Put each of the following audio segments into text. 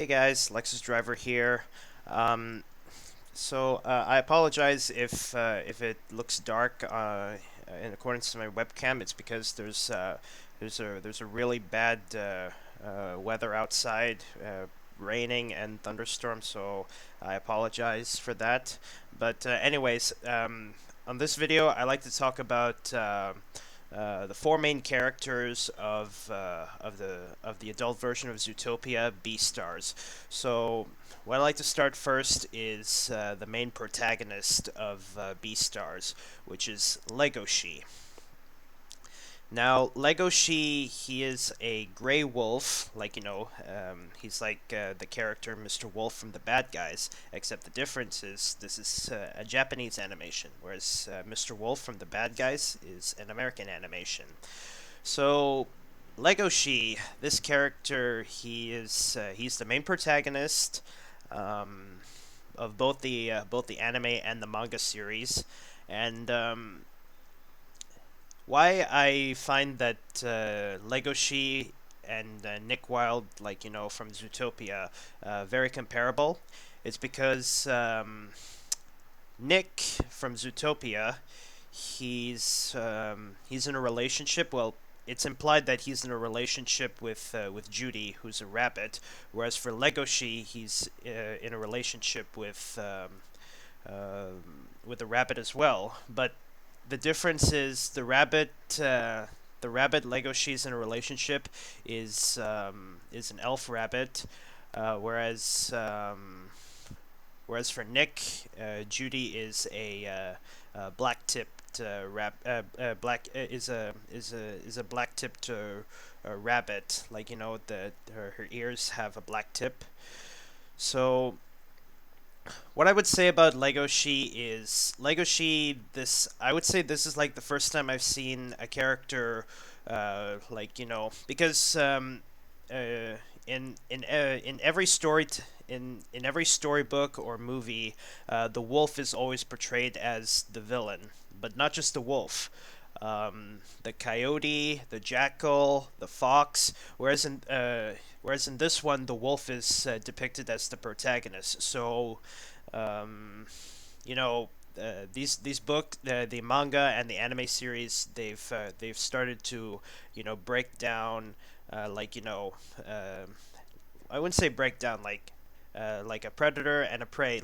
Hey guys, Lexus Driver here. Um, I apologize if it looks dark in accordance to my webcam. It's because there's a really bad weather outside, raining and thunderstorm. So I apologize for that. But anyways, on this video, I like to talk about the four main characters of the adult version of Zootopia, Beastars. So, what I like to start first is the main protagonist of Beastars, which is Legoshi. Now, Legoshi, he is a gray wolf, he's like the character Mr. Wolf from the Bad Guys, except the difference is this is a Japanese animation, whereas Mr. Wolf from the Bad Guys is an American animation. So, Legoshi, this character, he's the main protagonist um, of both the anime and the manga series, and why I find that Legoshi and Nick Wilde, from Zootopia, very comparable. It's because Nick from Zootopia, he's in a relationship. Well, it's implied that he's in a relationship with Judy, who's a rabbit, whereas for Legoshi, he's in a relationship with a rabbit as well. But the difference is the rabbit Legoshi's in a relationship is an elf rabbit, whereas for Nick, Judy is black tipped black tipped rabbit. Her ears have a black tip. So what I would say about Legoshi. This I would say this is like the first time I've seen a character, because in every in every storybook or movie, the wolf is always portrayed as the villain, but not just the wolf. The coyote, the jackal, the fox. Whereas in this one, the wolf is depicted as the protagonist. So, um, you know, the manga and the anime series, they've started to break down, I wouldn't say break down like a predator and a prey.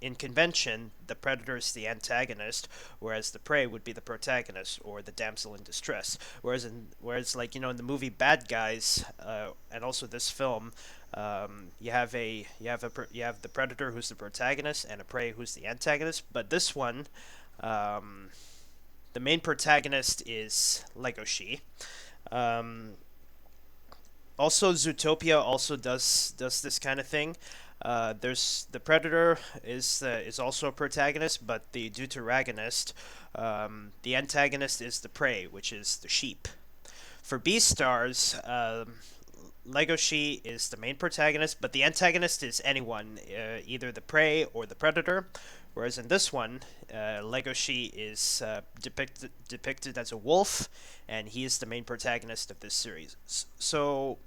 In convention, the predator is the antagonist, whereas the prey would be the protagonist or the damsel in distress. In the movie Bad Guys, and also this film, you have the predator who's the protagonist and a prey who's the antagonist. But this one, um, the main protagonist is Legoshi. Um, Also, Zootopia also does this kind of thing. There's the predator is also a protagonist, but the deuteragonist, the antagonist is the prey, which is the sheep. For Beastars, Legoshi is the main protagonist, but the antagonist is anyone, either the prey or the predator. Whereas in this one, Legoshi is depicted as a wolf, and he is the main protagonist of this series. So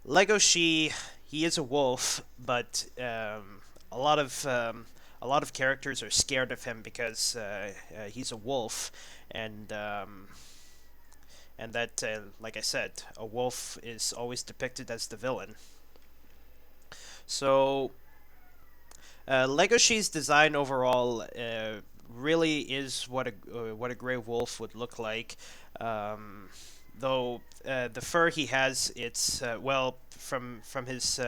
Legoshi, he is a wolf, but a lot of characters are scared of him because he's a wolf, and that, like I said, a wolf is always depicted as the villain. So Legoshi's design overall really is what a gray wolf would look like. Um, though the fur he has, it's from his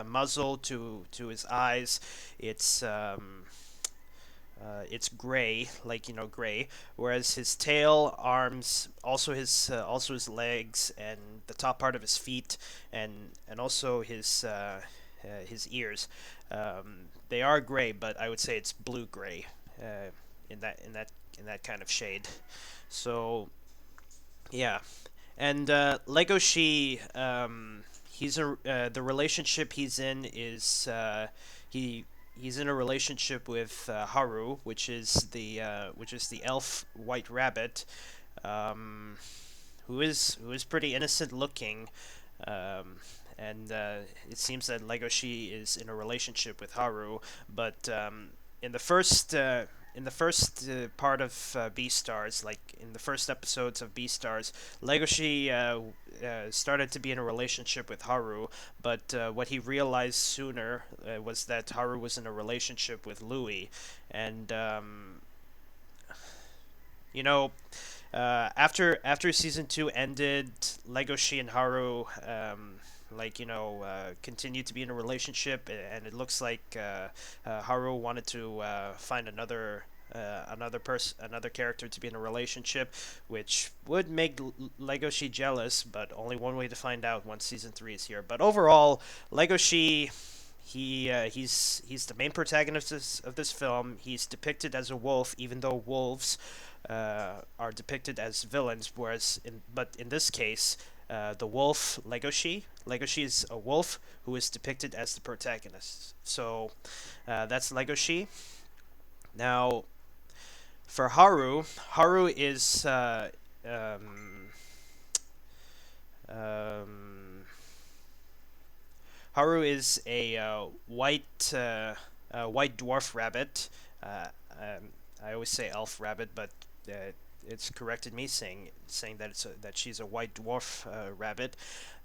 muzzle to his eyes, it's it's gray, gray. Whereas his tail, arms, also his legs and the top part of his feet, and also his ears, they are gray, but I would say it's blue gray, in that kind of shade. So yeah, and Legoshi, the relationship he's in is he's in a relationship with Haru, which is the elf white rabbit, um, who is pretty innocent looking, um, and it seems that Legoshi is in a relationship with Haru. But in the first part of Beastars, like in the first episodes of Beastars, Legoshi started to be in a relationship with Haru, but what he realized sooner was that Haru was in a relationship with Louis, and you know, after season two ended, Legoshi and Haru continued to be in a relationship, and it looks like Haru wanted to find another character to be in a relationship, which would make Legoshi jealous, but only one way to find out once season three is here. But overall, Legoshi. He's the main protagonist of this film. He's depicted as a wolf, even though wolves are depicted as villains. But in this case, the wolf Legoshi is a wolf who is depicted as the protagonist. So that's Legoshi. Now, for Haru is um, um, Haru is a white dwarf rabbit. Uh, um, I always say elf rabbit, but it's corrected me saying that that she's a white dwarf rabbit.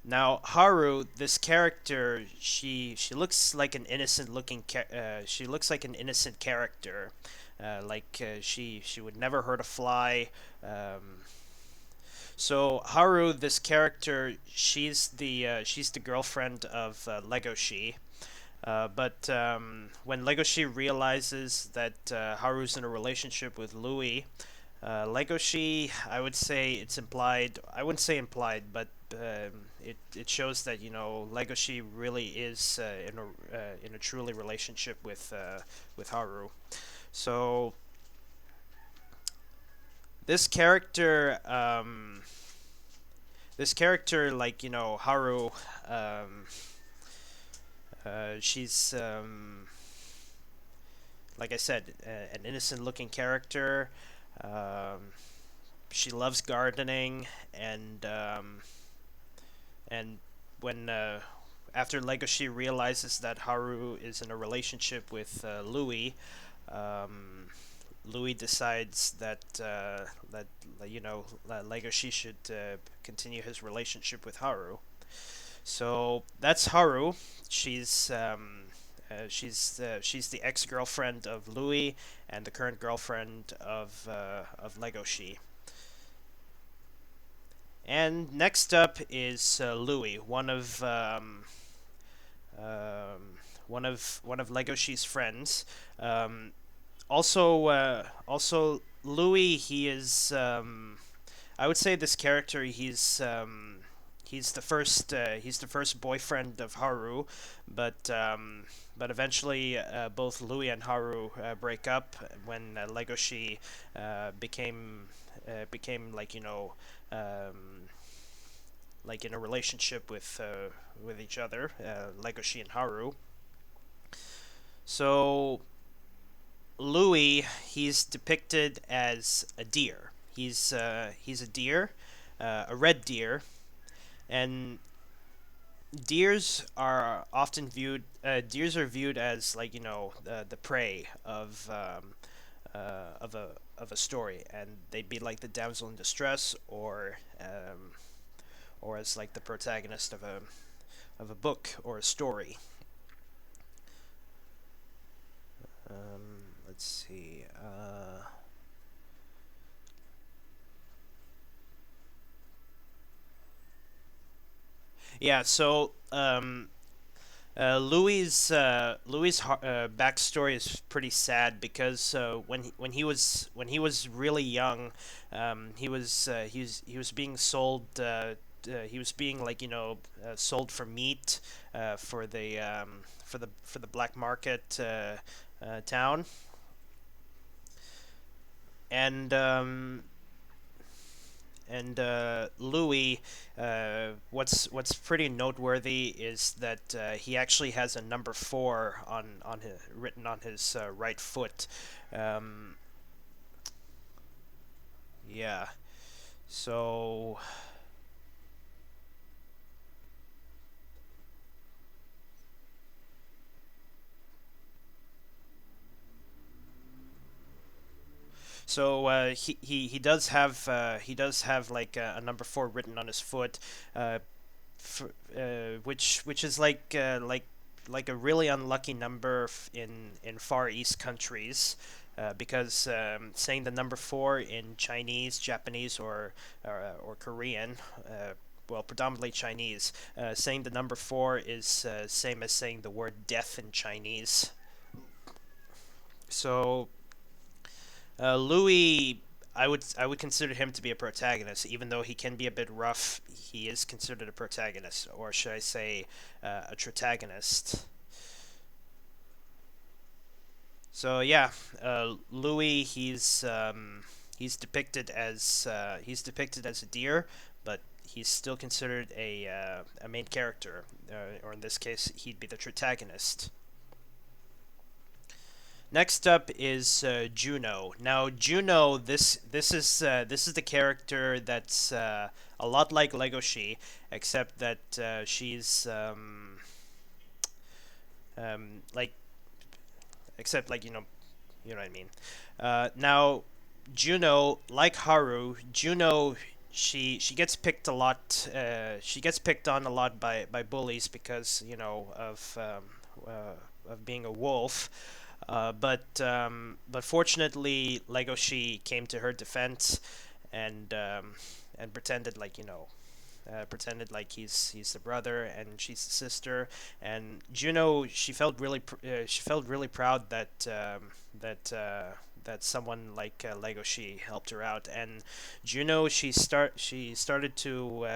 Now Haru, this character, she looks like an she looks like an innocent character. She would never hurt a fly. So Haru, this character, she's the girlfriend of Legoshi. But when Legoshi realizes that Haru's in a relationship with Louis, Legoshi, I would say it's implied. I wouldn't say implied, but it shows that Legoshi really is in a truly relationship with Haru. So this character, like Haru, um, she's like I said, an innocent-looking character. Um, she loves gardening, and when after Legoshi realizes that Haru is in a relationship with Louis, um, Louis decides that Legoshi should continue his relationship with Haru. So that's Haru. She's she's the ex girlfriend of Louis and the current girlfriend of Legoshi. And next up is Louis, one of Legoshi's friends. Um, also Louis, I would say this character, he's the first boyfriend of Haru, but eventually both Louis and Haru break up when Legoshi became like in a relationship with each other, Legoshi and Haru. So Louis, he's depicted as a deer. He's a deer, a red deer, and deers are viewed as like the prey of a story, and they'd be like the damsel in distress, or as like the protagonist of a book or a story. Let's see. Yeah, so Louis' backstory is pretty sad because when he was really young, he was being sold. He was being sold for meat for the black market town, and Louis, what's pretty noteworthy is that he actually has a number four on his, written on his right foot. Um, yeah. So So he does have like a number four written on his foot, uh, which is like a really unlucky number in Far East countries. Because saying the number four in Chinese, Japanese, or Korean, well, predominantly Chinese, saying the number four is same as saying the word death in Chinese. So Louis, I would consider him to be a protagonist, even though he can be a bit rough. He is considered a protagonist, or should I say, a protagonist. So yeah, Louis, he's depicted as a deer, but he's still considered a main character, or in this case, he'd be the protagonist. Next up is Juno. Now, Juno, this is the character that's a lot like Legoshi, except that she's like except like you know what I mean. Now, Juno, like Haru, Juno she gets picked a lot. She gets picked on a lot by bullies because of being a wolf. But fortunately, Legoshi came to her defense and pretended like pretended like he's the brother and she's the sister. And Juno, she felt really proud that that someone like Legoshi helped her out. And Juno, she started to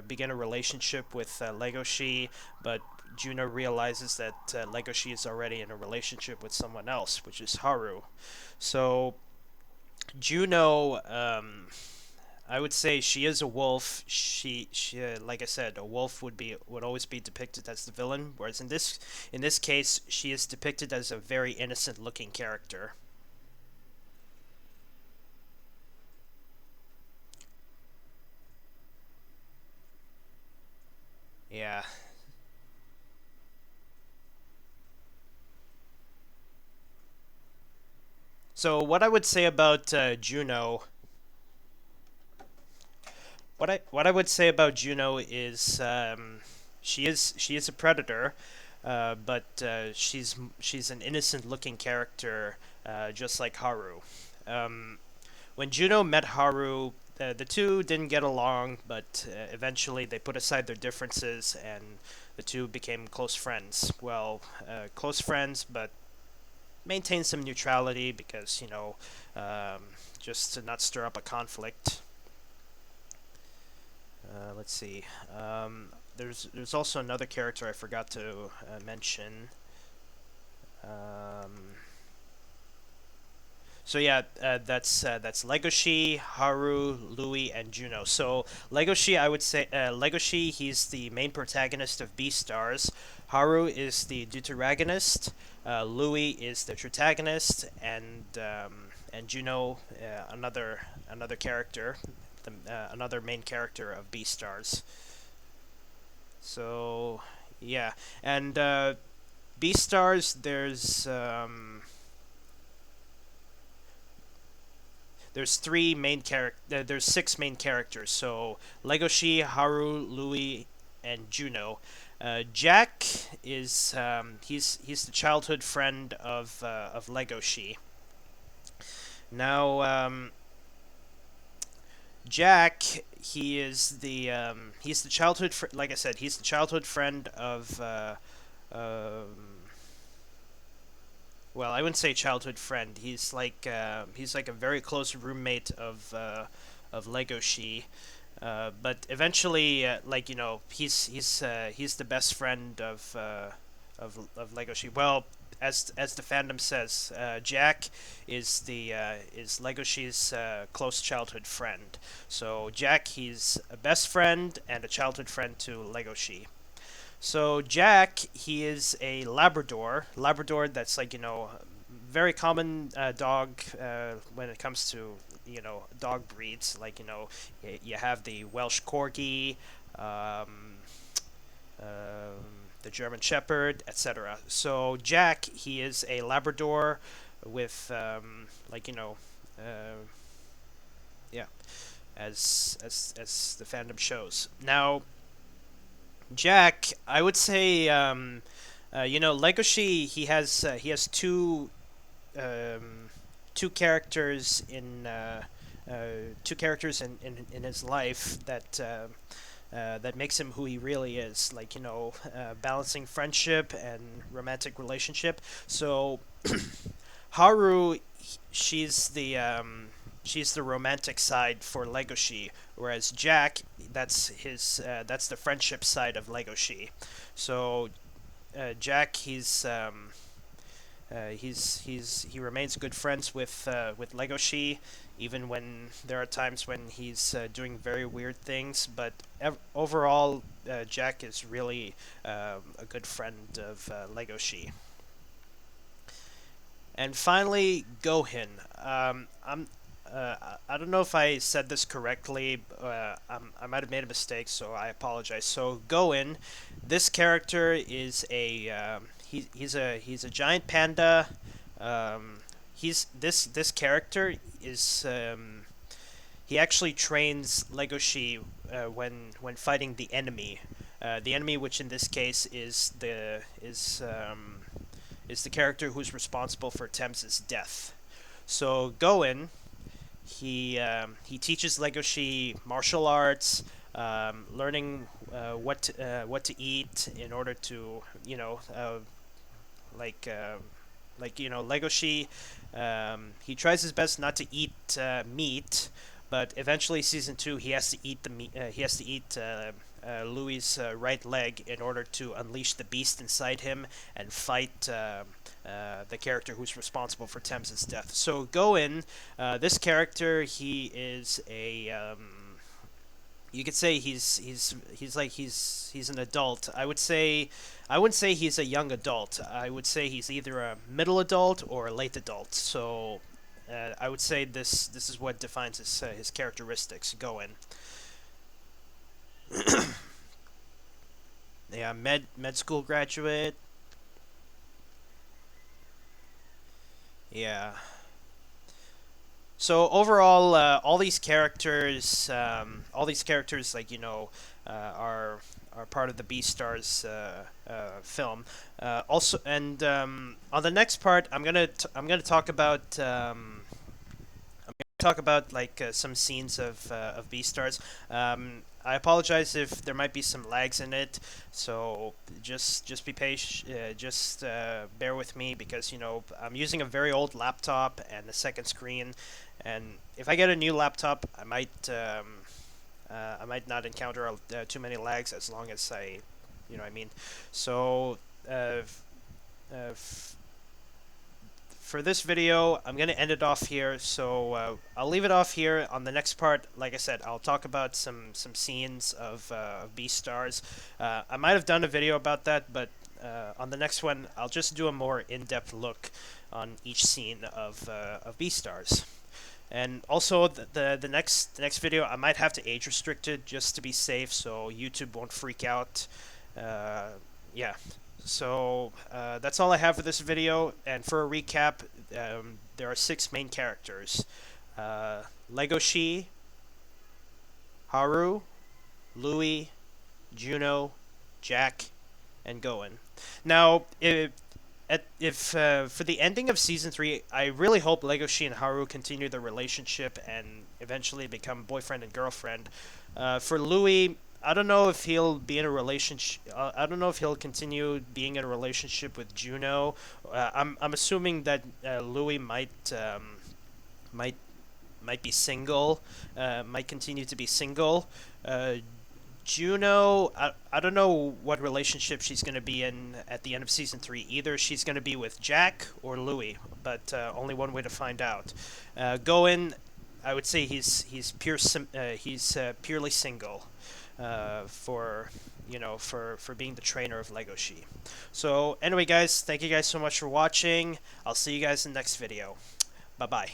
begin a relationship with Legoshi, but Juno realizes that Legoshi is already in a relationship with someone else, which is Haru. So Juno, I would say she is a wolf. Like I said, a wolf would always be depicted as the villain, whereas in this case, she is depicted as a very innocent-looking character. Yeah. So what I would say about Juno is she is a predator, but she's an innocent-looking character, just like Haru. Um, when Juno met Haru, the two didn't get along, but eventually they put aside their differences and the two became close friends. Well, close friends, but maintain some neutrality because just to not stir up a conflict. Let's see. There's also another character I forgot to mention. Um, so yeah, that's Legoshi, Haru, Louis, and Juno. So Legoshi, I would say Legoshi, he's the main protagonist of Beastars. Haru is the deuteragonist. Louis is the protagonist, and Juno, another character, another main character of Beastars. So yeah, and Beastars, there's there's six main characters. So Legoshi, Haru, Louis, and Juno. Jack is he's the childhood friend of Legoshi. Now Jack, he's the like I said, he's the childhood friend of um, well, I wouldn't say childhood friend. He's like a very close roommate of Legoshi. But eventually, he's the best friend of Legoshi. Well, as the fandom says, Jack is Legoshi's close childhood friend. So Jack, he's a best friend and a childhood friend to Legoshi. So Jack, he is a Labrador. Labrador, that's like very common dog when it comes to dog breeds. Like you have the Welsh Corgi, um, the German Shepherd, etc. So Jack, he is a Labrador, with like yeah, as the fandom shows. Now, Jack, I would say Legoshi, he has um, two characters in his life that makes him who he really is. Like balancing friendship and romantic relationship. So Haru, she's the romantic side for Legoshi, whereas Jack, that's the friendship side of Legoshi. So Jack, he remains good friends with Legoshi, even when there are times when he's doing very weird things. But overall, Jack is really a good friend of Legoshi. And finally, Gohin. I don't know if I said this correctly. I might have made a mistake, so I apologize. So Gohin, this character is he's a giant panda. This character is he actually trains Legoshi when fighting the enemy. The enemy, which in this case is the character who's responsible for Thames' death. So Goen, he teaches Legoshi martial arts, learning what to eat in order to like uh, Legoshi. He tries his best not to eat meat, but eventually season two he has to eat the meat. He has to eat Louis' right leg in order to unleash the beast inside him and fight the character who's responsible for Thames' death. So Goen, this character, he is a you could say he's an adult. I wouldn't say he's a young adult. I would say he's either a middle adult or a late adult. So I would say this is what defines his characteristics. Goen. Yeah, med school graduate. Yeah. So overall, all these characters, like are part of the Beastars film. Also, and on the next part, I'm gonna talk about like some scenes of Beastars. I apologize if there might be some lags in it, so just be patient. Just bear with me because I'm using a very old laptop and a second screen, and if I get a new laptop, I might not encounter too many lags as long as what I mean. So f- for this video, I'm going to end it off here. So I'll leave it off here. On the next part, like I said, I'll talk about some scenes of Beastars. I might have done a video about that, but on the next one, I'll just do a more in-depth look on each scene of Beastars. And also, the next video, I might have to age restrict it just to be safe, so YouTube won't freak out. Yeah. So that's all I have for this video. And for a recap, there are 6 main characters: Legoshi, Haru, Louis, Juno, Jack, and Goen. Now, if for the ending of season 3, I really hope Legoshi and Haru continue their relationship and eventually become boyfriend and girlfriend. For Louis, I don't know if he'll be in a relationship. I don't know if he'll continue being in a relationship with Juno. I'm assuming that Louis might might be single, might continue to be single. Uh, Juno, I don't know what relationship she's going to be in at the end of season 3. Either she's going to be with Jack or Louis, but only one way to find out. Goen, I would say he's purely single for for being the trainer of Legoshi. So anyway, guys, thank you guys so much for watching. I'll see you guys in the next video. Bye bye.